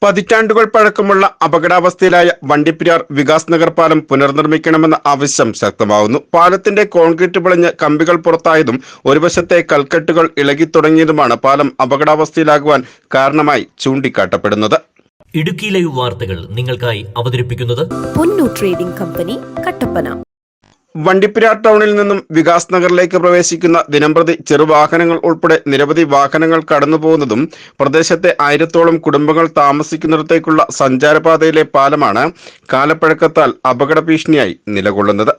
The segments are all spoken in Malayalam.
പതിറ്റാണ്ടുകൾ പഴക്കമുള്ള അപകടാവസ്ഥയിലായ വണ്ടിപ്പെരിയാർ വികാസ് നഗർ പാലം പുനർനിർമ്മിക്കണമെന്ന ആവശ്യം ശക്തമാവുന്നു. പാലത്തിന്റെ കോൺക്രീറ്റ് പൊളിഞ്ഞ് കമ്പികൾ പുറത്തായതും ഒരു വശത്തെ കൽക്കെട്ടുകൾ ഇളകിത്തുടങ്ങിയതുമാണ് പാലം അപകടാവസ്ഥയിലാകുവാൻ കാരണമായി ചൂണ്ടിക്കാട്ടപ്പെടുന്നത്. ഇടുക്കി ലൈവ് വാർത്തകൾ നിങ്ങൾക്കായി അവതരിപ്പിക്കുന്നത് പൊന്നൂർ ട്രേഡിംഗ് കമ്പനി, കട്ടപ്പന. വണ്ടിപ്പെരിയാർ ടൗണിൽ നിന്നും വികാസ് നഗറിലേക്ക് പ്രവേശിക്കുന്ന ദിനംപ്രതി ചെറുവാഹനങ്ങൾ ഉൾപ്പെടെ നിരവധി വാഹനങ്ങൾ കടന്നുപോകുന്നതും പ്രദേശത്തെ 1000-ഓളം കുടുംബങ്ങൾ താമസിക്കുന്നിടത്തേക്കുള്ള സഞ്ചാരപാതയിലെ പാലമാണ് കാലപ്പഴക്കത്താൽ അപകട ഭീഷണിയായി നിലകൊള്ളുന്നത്.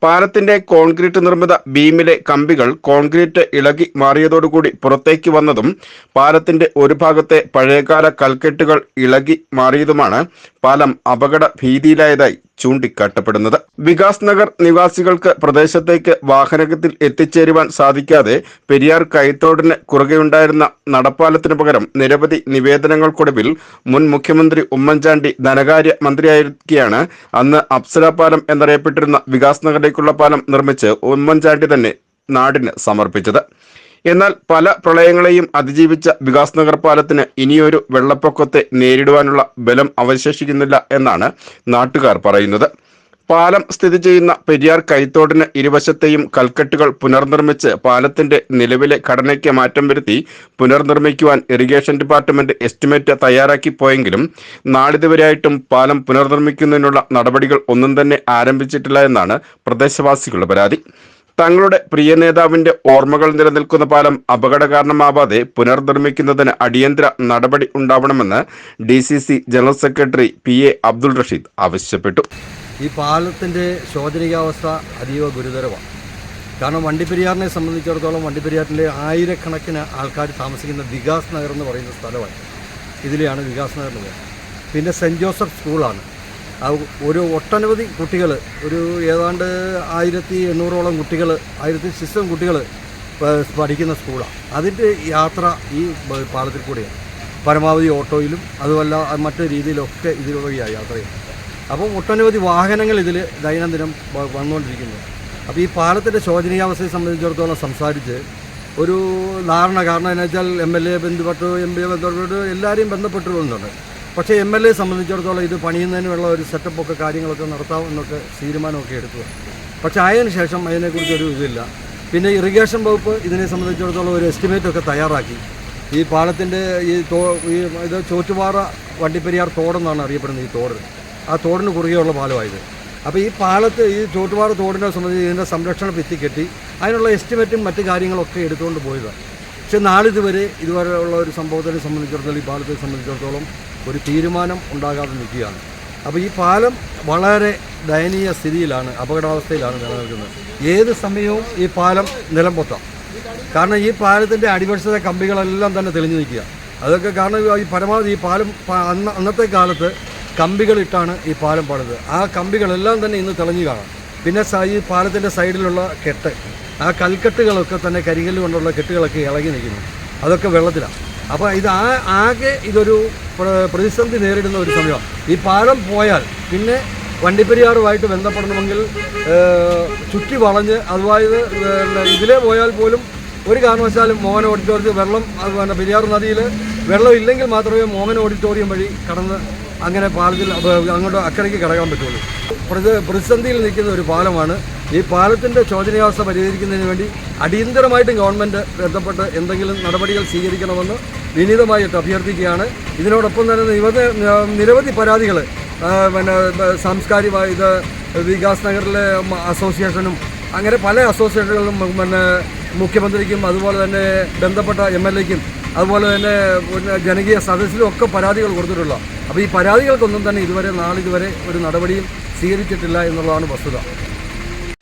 പാലത്തിന്റെ കോൺക്രീറ്റ് നിർമ്മിത ബീമിലെ കമ്പികൾ കോൺക്രീറ്റ് ഇളകി മാറിയതോടുകൂടി പുറത്തേക്ക് വന്നതും പാലത്തിന്റെ ഒരു ഭാഗത്തെ പഴയകാല കൽക്കെട്ടുകൾ ഇളകി മാറിയതുമാണ് പാലം അപകട ഭീതിയിലായതായി ചൂണ്ടിക്കാട്ടപ്പെടുന്നത്. വികാസ് നഗർ നിവാസികൾക്ക് പ്രദേശത്തേക്ക് വാഹനത്തിൽ എത്തിച്ചേരുവാൻ സാധിക്കാതെ പെരിയാർ കൈത്തോടിന് കുറുകെയുണ്ടായിരുന്ന നടപ്പാലത്തിനു പകരം നിരവധി നിവേദനങ്ങൾക്കൊടുവിൽ മുൻ മുഖ്യമന്ത്രി ഉമ്മൻചാണ്ടി ധനകാര്യ മന്ത്രിയായിരിക്കെയാണ് അന്ന് അപ്സര പാലം എന്നറിയപ്പെട്ടിരുന്ന വികാസ് നഗറിലേക്കുള്ള പാലം നിർമ്മിച്ച് ഉമ്മൻചാണ്ടി തന്നെ നാടിന് സമർപ്പിച്ചത്. എന്നാൽ പല പ്രളയങ്ങളെയും അതിജീവിച്ച വികാസ് നഗർ പാലത്തിന് ഇനിയൊരു വെള്ളപ്പൊക്കത്തെ നേരിടുവാനുള്ള ബലം അവശേഷിക്കുന്നില്ല എന്നാണ് നാട്ടുകാർ പറയുന്നത്. പാലം സ്ഥിതി ചെയ്യുന്ന പെരിയാർ കൈത്തോടിന് ഇരുവശത്തെയും കൽക്കെട്ടുകൾ പുനർനിർമ്മിച്ച് പാലത്തിന്റെ നിലവിലെ ഘടനയ്ക്ക് മാറ്റം വരുത്തി പുനർനിർമ്മിക്കുവാൻ ഇറിഗേഷൻ ഡിപ്പാർട്ട്മെന്റ് എസ്റ്റിമേറ്റ് തയ്യാറാക്കി പോയെങ്കിലും നാളിതുവരെയായിട്ടും പാലം പുനർനിർമ്മിക്കുന്നതിനുള്ള നടപടികൾ ഒന്നും തന്നെ ആരംഭിച്ചിട്ടില്ല എന്നാണ് പ്രദേശവാസികളുടെ പരാതി. തങ്ങളുടെ പ്രിയ നേതാവിന്റെ ഓർമ്മകൾ നിലനിൽക്കുന്ന പാലം അപകട കാരണമാവാതെ പുനർനിർമ്മിക്കുന്നതിന് അടിയന്തര നടപടി ഉണ്ടാവണമെന്ന് DCC general secretary PA Abdul Rashid ആവശ്യപ്പെട്ടു. ഈ പാലത്തിൻ്റെ ശോചനീയാവസ്ഥ അതീവ ഗുരുതരമാണ്. കാരണം വണ്ടിപ്പെരിയാറിനെ സംബന്ധിച്ചിടത്തോളം വണ്ടിപ്പെരിയാറിലെ ആയിരക്കണക്കിന് ആൾക്കാർ താമസിക്കുന്ന വികാസ് നഗർ എന്ന് പറയുന്ന സ്ഥലമാണ്. ഇതിലെയാണ് വികാസ് നഗർ എന്ന് പറയുന്നത്. പിന്നെ സെൻറ്റ് ജോസഫ് സ്കൂളാണ്. ഒരു ഒട്ടനവധി കുട്ടികൾ, ഒരു ഏതാണ്ട് 1800-ഓളം കുട്ടികൾ, 1600 കുട്ടികൾ പഠിക്കുന്ന സ്കൂളാണ്. അതിൻ്റെ യാത്ര ഈ പാലത്തിൽ കൂടെയാണ്. പരമാവധി ഓട്ടോയിലും അതുമല്ല മറ്റു രീതിയിലൊക്കെ ഇതിൽ വഴിയാണ് യാത്ര ചെയ്യുന്നത്. അപ്പോൾ ഒട്ടനവധി വാഹനങ്ങൾ ഇതിൽ ദൈനംദിനം വന്നുകൊണ്ടിരിക്കുന്നത്. അപ്പോൾ ഈ പാലത്തിൻ്റെ ശോചനീയാവസ്ഥയെ സംബന്ധിച്ചിടത്തോളം സംസാരിച്ച് ഒരു ധാരണ, കാരണം എന്ന് വെച്ചാൽ MLA ബന്ധപ്പെട്ടു, MP ബന്ധപ്പെട്ടു, എല്ലാവരെയും ബന്ധപ്പെട്ടിരുന്നുണ്ട്. പക്ഷേ MLA സംബന്ധിച്ചിടത്തോളം ഇത് പണിയുന്നതിനുള്ള ഒരു സെറ്റപ്പൊക്കെ കാര്യങ്ങളൊക്കെ നടത്താമെന്നൊക്കെ തീരുമാനമൊക്കെ എടുത്തു. പക്ഷേ അതിന് ശേഷം അതിനെക്കുറിച്ചൊരു ഇതില്ല. പിന്നെ ഇറിഗേഷൻ വകുപ്പ് ഇതിനെ സംബന്ധിച്ചിടത്തോളം ഒരു എസ്റ്റിമേറ്റൊക്കെ തയ്യാറാക്കി. ഈ പാലത്തിൻ്റെ ഇത് ചോറ്റുപാറ വണ്ടിപ്പെരിയാർ തോടെന്നാണ് അറിയപ്പെടുന്നത്. ഈ തോട്, ആ തോടിന് കുറുകെയുള്ള പാലമായത്. അപ്പോൾ ഈ പാലത്ത് ഈ ചോറ്റുപാറ തോടിനെ സംബന്ധിച്ച് ഇതിൻ്റെ സംരക്ഷണ ഭിത്തി കെട്ടി അതിനുള്ള എസ്റ്റിമേറ്റും മറ്റു കാര്യങ്ങളൊക്കെ എടുത്തുകൊണ്ട് പോയതാണ്. പക്ഷേ ഇതുവരെയുള്ള ഒരു സംഭവത്തിനെ സംബന്ധിച്ചിടത്തോളം ഈ പാലത്തെ സംബന്ധിച്ചിടത്തോളം ഒരു തീരുമാനം ഉണ്ടാകാതെ നിൽക്കുകയാണ്. അപ്പോൾ ഈ പാലം വളരെ ദയനീയ സ്ഥിതിയിലാണ്, അപകടാവസ്ഥയിലാണ് നിലനിൽക്കുന്നത്. ഏത് സമയവും ഈ പാലം നിലം പൊത്താം. കാരണം ഈ പാലത്തിൻ്റെ അടിവശത്തെ കമ്പികളെല്ലാം തന്നെ തെളിഞ്ഞു നിൽക്കുക. അതൊക്കെ കാരണം ഈ പരമാവധി ഈ പാലം അന്നത്തെ കാലത്ത് കമ്പികളിട്ടാണ് ഈ പാലം പണിത്. ആ കമ്പികളെല്ലാം തന്നെ ഇന്ന് തെളിഞ്ഞു കാണാം. പിന്നെ ഈ പാലത്തിൻ്റെ സൈഡിലുള്ള കെട്ട്, ആ കൽക്കെട്ടുകളൊക്കെ തന്നെ കരിങ്കല്ല് കൊണ്ടുള്ള കെട്ടുകളൊക്കെ ഇളകി നിൽക്കുന്നു. അതൊക്കെ വെള്ളത്തിലാണ്. അപ്പോൾ ആകെ ഇതൊരു പ്രതിസന്ധി നേരിടുന്ന ഒരു സമയമാണ്. ഈ പാലം പോയാൽ പിന്നെ വണ്ടിപ്പെരിയാറുമായിട്ട് ബന്ധപ്പെടണമെങ്കിൽ ചുറ്റി വളഞ്ഞ്, അതുമായത് ഇതിലേ പോയാൽ പോലും ഒരു കാരണവശാലും മോഹൻ ഓഡിറ്റോറിയത്തിൽ വെള്ളം, പെരിയാർ നദിയിൽ വെള്ളം ഇല്ലെങ്കിൽ മാത്രമേ മോഹൻ ഓഡിറ്റോറിയം വഴി കടന്ന് അങ്ങനെ പാലത്തിൽ അങ്ങോട്ട് അക്കരയ്ക്ക് കടക്കാൻ പറ്റുള്ളൂ. പ്രതിസന്ധിയിൽ നിൽക്കുന്ന ഒരു പാലമാണ്. ഈ പാലത്തിൻ്റെ ശോചനീയാവസ്ഥ പരിഹരിക്കുന്നതിന് വേണ്ടി അടിയന്തരമായിട്ടും ഗവൺമെൻറ് ബന്ധപ്പെട്ട് എന്തെങ്കിലും നടപടികൾ സ്വീകരിക്കണമെന്ന് വിനീതമായിട്ട് അഭ്യർത്ഥിക്കുകയാണ്. ഇതിനോടൊപ്പം തന്നെ നിരവധി പരാതികൾ സാംസ്കാരിക വികാസ് നഗറിലെ അസോസിയേഷനും അങ്ങനെ പല അസോസിയേഷനുകളും മുഖ്യമന്ത്രിക്കും അതുപോലെ തന്നെ ബന്ധപ്പെട്ട MLAക്കും അതുപോലെ തന്നെ ജനകീയ സദസ്സിലും ഒക്കെ പരാതികൾ കൊടുത്തിട്ടുള്ള. അപ്പോൾ ഈ പരാതികൾക്കൊന്നും തന്നെ നാളിതുവരെ ഒരു നടപടിയും സ്വീകരിച്ചിട്ടില്ല എന്നുള്ളതാണ് വസ്തുത.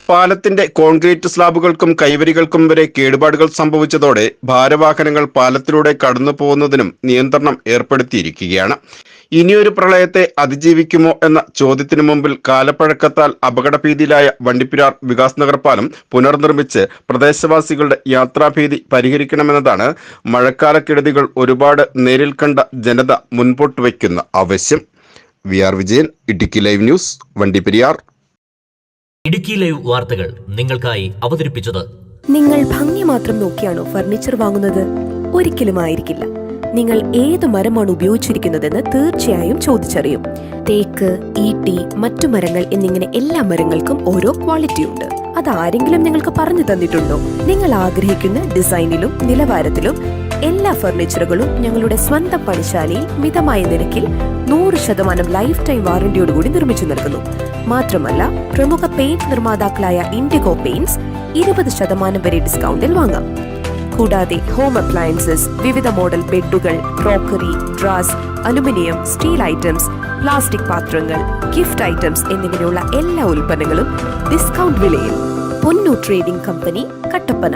പാലത്തിന്റെ കോൺക്രീറ്റ് സ്ലാബുകൾക്കും കൈവരികൾക്കും വരെ കേടുപാടുകൾ സംഭവിച്ചതോടെ ഭാരവാഹനങ്ങൾ പാലത്തിലൂടെ കടന്നു പോകുന്നതിനും നിയന്ത്രണം ഏർപ്പെടുത്തിയിരിക്കുകയാണ്. ഇനിയൊരു പ്രളയത്തെ അതിജീവിക്കുമോ എന്ന ചോദ്യത്തിനു മുമ്പിൽ കാലപ്പഴക്കത്താൽ അപകടഭീതിയിലായ വണ്ടിപ്പെരിയാർ വികാസ് നഗർ പാലം പുനർനിർമ്മിച്ച് പ്രദേശവാസികളുടെ യാത്രാഭീതി പരിഹരിക്കണമെന്നതാണ് മഴക്കാലക്കെടുതികൾ ഒരുപാട് നേരിൽ കണ്ട ജനത മുൻപോട്ട് വയ്ക്കുന്ന ആവശ്യം. VR Vijayan, Idukki live news, Vandiperiyar. Idukki live വാർത്തകൾ നിങ്ങൾക്കായി അവതരിപ്പിച്ചത്. നിങ്ങൾ ഭംഗി മാത്രം നോക്കിയാണോ ഫർണിച്ചർ വാങ്ങുന്നത്? ഒരിക്കലും ആയിരിക്കില്ല. നിങ്ങൾ ഏത് മരമാണ് ഉപയോഗിച്ചിരിക്കുന്നതെന്ന് തീർച്ചയായും ചോദിച്ചറിയും. തേക്ക്, ഈട്ടി, മറ്റു മരങ്ങൾ എന്നിങ്ങനെ എല്ലാ മരങ്ങൾക്കും ഓരോ ക്വാളിറ്റി ഉണ്ട്. അതാരെങ്കിലും നിങ്ങൾക്ക് പറഞ്ഞു തന്നിട്ടുണ്ടോ? നിങ്ങൾ ആഗ്രഹിക്കുന്ന ഡിസൈനിലും നിലവാരത്തിലും എല്ലാ ഫർണിച്ചറുകളും ഞങ്ങളുടെ സ്വന്തം പണിശാലയിൽ മിതമായ നിരക്കിൽ 100% ലൈഫ് ടൈം വാറന്റിയോടുകൂടി നിർമ്മിച്ചു നൽകുന്നു. മാത്രമല്ല, പ്രമുഖ പെയിന്റ് നിർമ്മാതാക്കളായ ഇൻഡിഗോ പെയിന്റ്സ് 20% വരെ ഡിസ്കൗണ്ടിൽ വാങ്ങാം. കൂടാതെ ഹോം അപ്ലയൻസസ്, വിവിധ മോഡൽ ബെഡുകൾ, ക്രോക്കറി, ഡ്രാസ്, അലുമിനിയം, സ്റ്റീൽ ഐറ്റംസ്, പ്ലാസ്റ്റിക് പാത്രങ്ങൾ, ഗിഫ്റ്റ് ഐറ്റംസ് എന്നിങ്ങനെയുള്ള എല്ലാ ഉൽപ്പന്നങ്ങളും ഡിസ്കൗണ്ട് വിലയിൽ. പൊന്നു ട്രേഡിംഗ് കമ്പനി, കട്ടപ്പന.